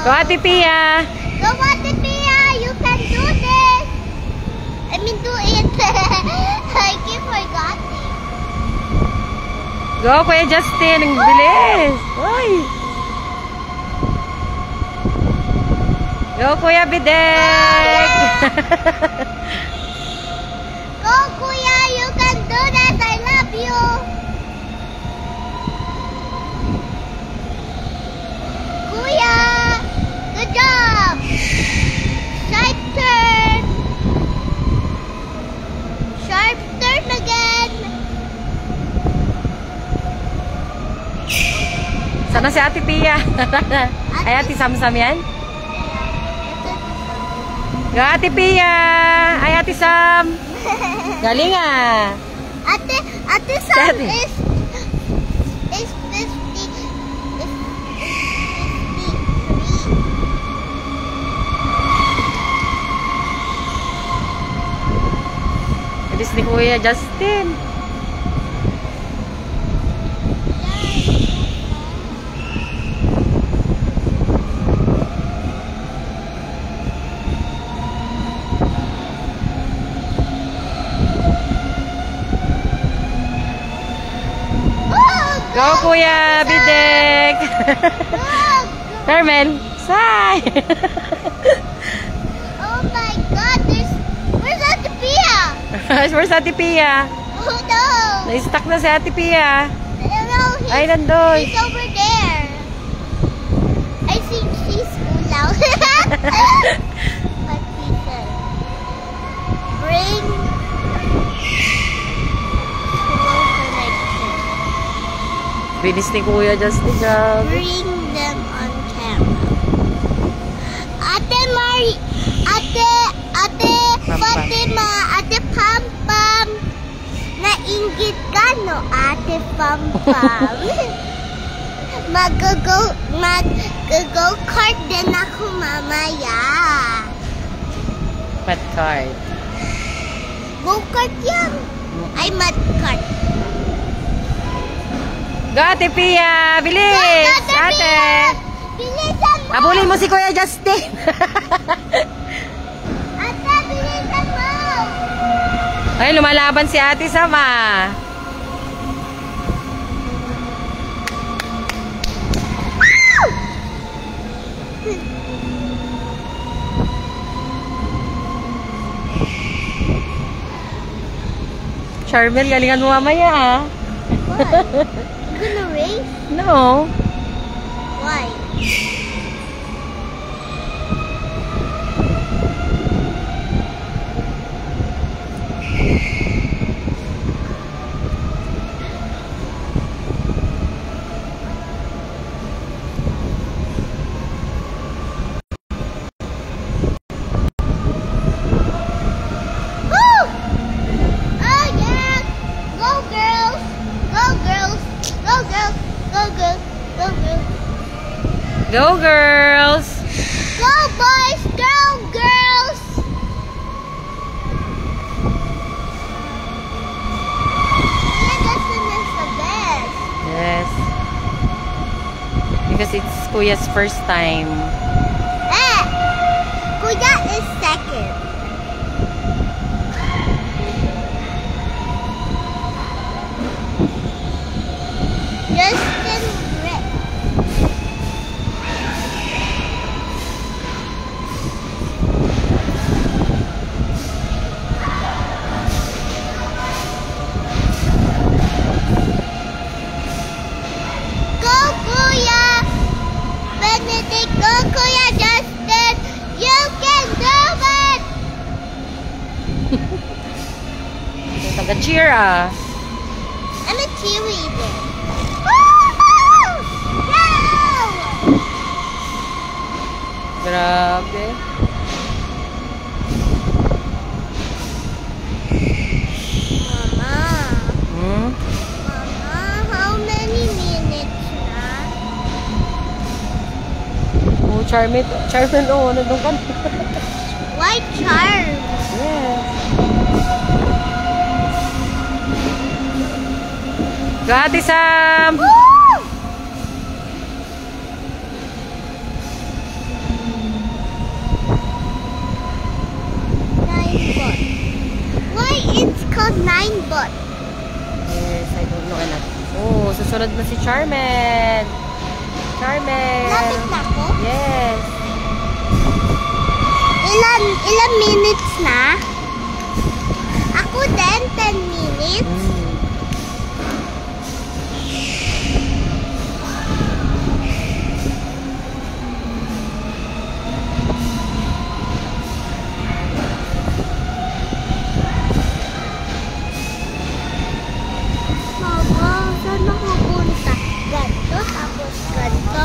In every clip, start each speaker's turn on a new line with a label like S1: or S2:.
S1: Go, Ate Pia.
S2: Go, Ate Pia. You can do this. I mean, do it. I keep forgetting.
S1: Go, Kuya Justin. Ang bilis. Uy. Go, Kuya Bidek.
S2: Go, Kuya. You can do that. I love you. Kuya. Good job. Sharp turn. Sharp turn again.
S1: Sana si Ate Pia. Ay, Ate Samsam yan? Go, Ate Pia. Ay, Ate Sam. Galing ah.
S2: Ate Sam is 50.
S1: Bilis ni Kuya Justin. Go, Kuya Bidek. Carmen, say.
S2: Oh my God, where's Ate Pia?
S1: Where's Ate Pia?
S2: Oh no.
S1: Na-stuck na si Ate Pia.
S2: No,
S1: Ay, nandun.
S2: he's over there. I think she's cool out. What he said. Bring slow connection.
S1: Bilis ni Kuya Justin.
S2: Bring them on camera. Ate Mari, Ate Fatima, Ate Pam Pam. Nainggit ka, no, Ate Pam Pam? Mag-go kart din ako mamaya.
S1: What card?
S2: Go kart yan. Ay, mad kart.
S1: Go, Ate Pia. Bilis.
S2: Go, Ate
S1: Ate.
S2: Pia. Bilisan mo.
S1: Habulin mo si Kuya Justin.
S2: Ate, bilisan mo.
S1: Ay, lumalaban si Ate Sama. Charmel, galingan mo mamaya ah.
S2: What? You gonna race?
S1: No.
S2: Why?
S1: Go, girls.
S2: Go, boys. Go, girls. Kuya Justin is the best.
S1: Yes. Because it's Kuya's first time.
S2: Kuya is second. Justin Rick. Go, Kuya! Benedict, go, Kuya Justin! You can do it!
S1: Taga-cheer ah.
S2: I'm a cheerleader. Woo-hoo! Go!
S1: Grabe.
S2: Mama.
S1: Hmm?
S2: Mama, how many minutes na?
S1: Oh, Charmel. Charmel, oh, nandun ka.
S2: Why charm?
S1: Yes. Go, Ate Sam!
S2: Woo! have 9 but.
S1: Yes, I don't know anak. Oh, susunod na si Charmel. Charmel.
S2: Lapit na ako?
S1: Yes.
S2: Ilan minutes na? Ako din, 10 minutes. Saan ako punta? Ganto, tapos ganto.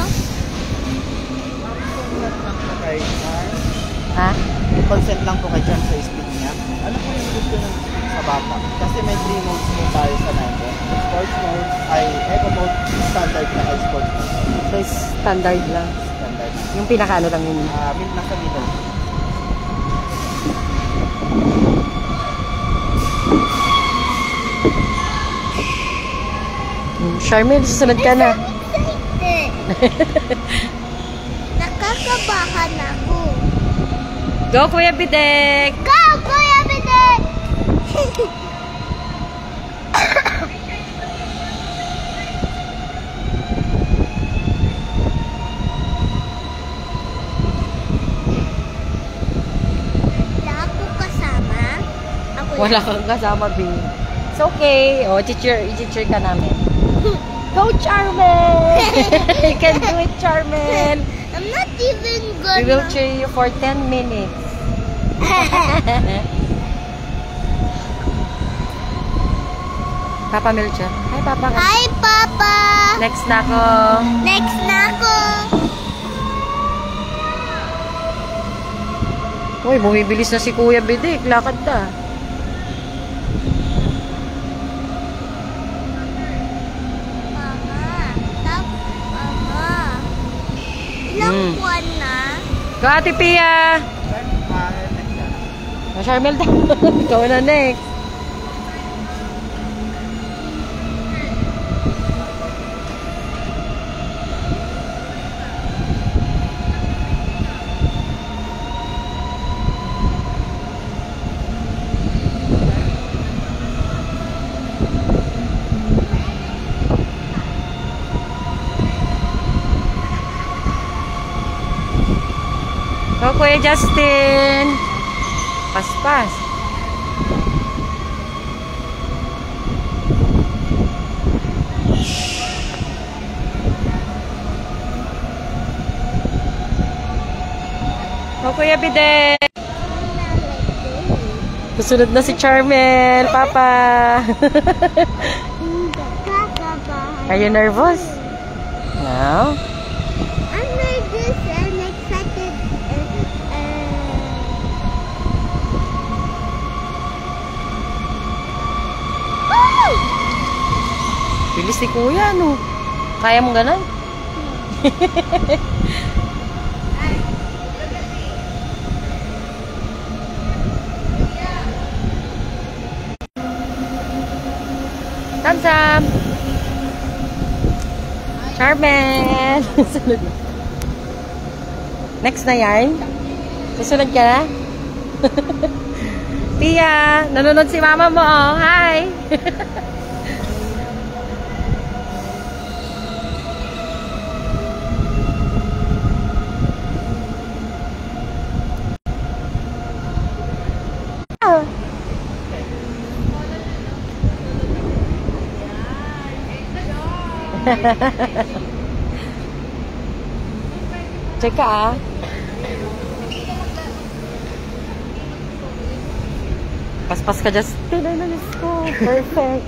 S1: Ha?
S3: Consent lang po kay Charm sa speed niya. Ano po yung gusto ng speed sa bata? Kasi may 3 modes po tayo sa Nike. Sports mode, ay eco mode, standard na ay sports mode.
S1: So, standard lang.
S3: Standard.
S1: Yung pinakaano lang yun.
S3: Mid nasa middle.
S1: Charmel, susunod ka na.
S2: Nakakabahan ako.
S1: Go, Kuya Bidek!
S2: Go, Kuya Bidek! Wala ako kasama.
S1: Wala kang kasama, B. It's okay. O, i-cheer ka namin. Go, Charmel! You can do it, Charmel!
S2: I'm not even good.
S1: We will cheer you for 10 minutes. Papa Milcha. Hi, Papa.
S2: Hi, Papa!
S1: Next na ako.
S2: Next na ako.
S1: Uy, bumibilis na si Kuya Bidek. Lakad na.
S2: Mama. Ilang buwan na?
S1: Go, Ate Pia! Charmel daw. Ikaw na next. Go, Kuya Justin. Paspas. Go, Kuya Bidek. Susunod na si Charmel, Papa. Are you nervous? No?
S2: I'm nervous and excited.
S1: Bilis ni Kuya, no? Kaya mong ganon? Thumbs up! Charmel! Sunod. Next na yan? Susunod ka na? Pia! Nanonood si mama mo, oh. Hi! Check ka, ah. Paspas ka, Justin. Ay, nanis ko. Perfect.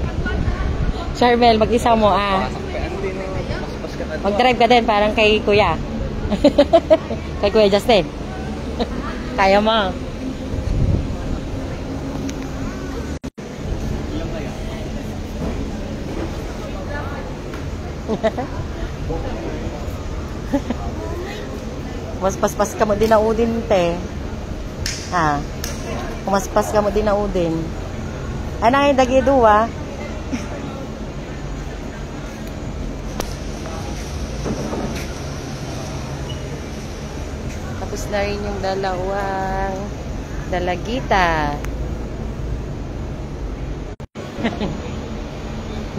S1: Charmel, mag-isa mo, ah. Mag-drive ka din, parang kay Kuya. Kay Kuya Justin. Kaya mo. Mas paspas ka mo din na udin, te. Ha? Kumaspas ka mo din na udin. Anay, dagi duwa. Tapos na rin yung dalawang dalagita.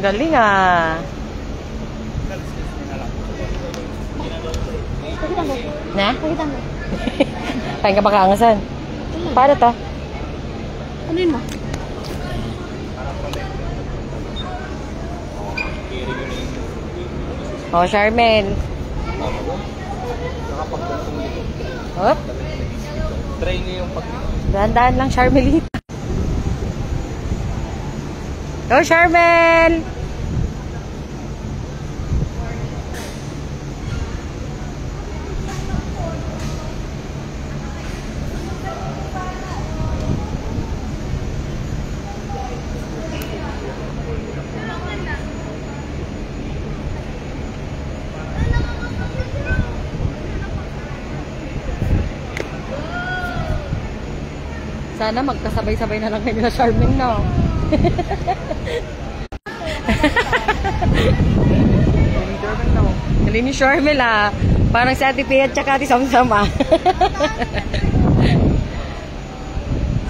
S1: Galing ah.
S2: Pakita mo.
S1: Na?
S2: Pakita mo.
S1: Kain ka ba kaangasan? Paano to?
S2: Ano yun mo?
S1: Oh, Charmel. Oh,
S3: Try niyo yung pag...
S1: dahan-dahan lang, Charmelita. Go, Charmel! Sana magkasabay-sabay na lang kayo na Charming, no? Dali ni Charmel, ah. Parang si Ate Pia at saka Ate Samsam, ah.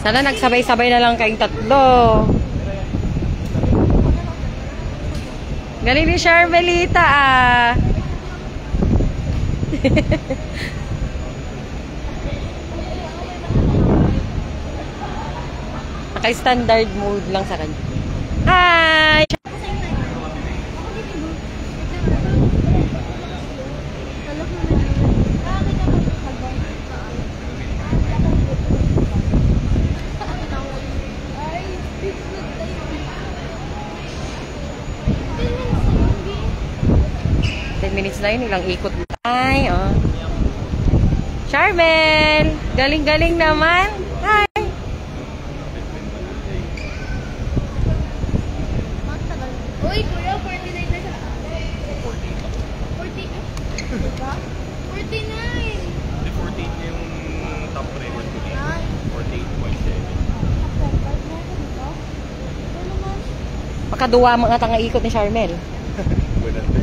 S1: Sana nagsabay-sabay na lang kayong tatlo. Galing ni Charmelita, ah. Naka-standard mode lang sa kanya. Hi! 10 minutes na yun, ilang ikot. Ay, oh. Charmel! Galing-galing naman. Hi!
S2: Uy, kuya, 49 na siya. 40. Diba? 49.
S3: 14 yung top record ko dito. 48.7.
S1: Makaduwa mga tanga ikot ni Charmel.
S3: Buenas